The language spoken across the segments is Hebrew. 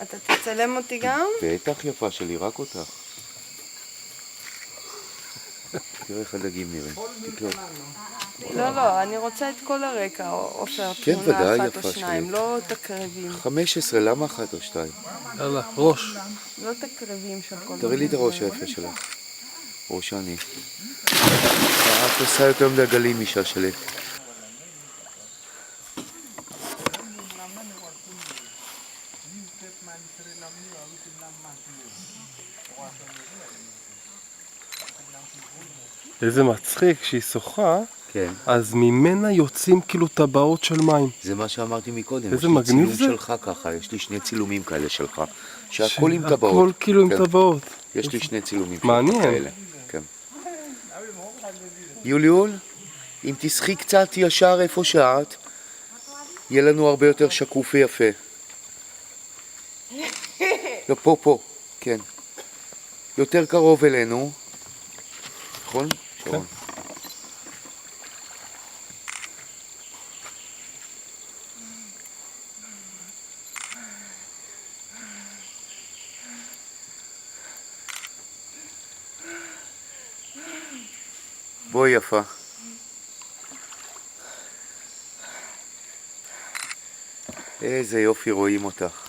אתה תצלם אותי גם? בטח יפה שלי, רק אותך. תראה איך הדגים נראים. תקלוט. לא, אני רוצה את כל הרקע, עופר, כן, תמונה ודאי, אחת או יפה שניים, שלי. לא תקרבים. 15, למה 1 או 2? יאללה, ראש. לא תקרבים של כל תראי לי את הראש היפה שלך. ראש אני. את עושה יותר מדי גלים אישה שלי. איזה מצחיק, כשהיא שוחה, כן. אז ממנה יוצאים כאילו טבעות של מים. זה מה שאמרתי מקודם. איזה מגניב זה. יש לי צילום שלך ככה, יש לי 2 צילומים כאלה שלך. שהכל עם טבעות. הכל כאילו עם כן. טבעות. יש לי 2 צילומים שלך מעניין. כאלה. כן. יוליול, אם תשחי קצת ישר איפה שאת, יהיה לנו הרבה יותר שקוף ויפה. לא, פה, כן. יותר קרוב אלינו. נכון? שרון. בואי יפה. איזה יופי רואים אותך.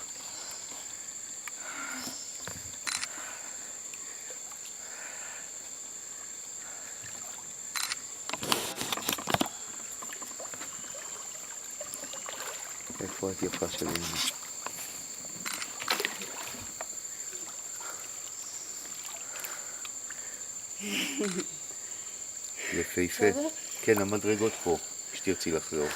איפה את יפה שלי? יפהפה. כן, המדרגות פה, שתרצי לחזור.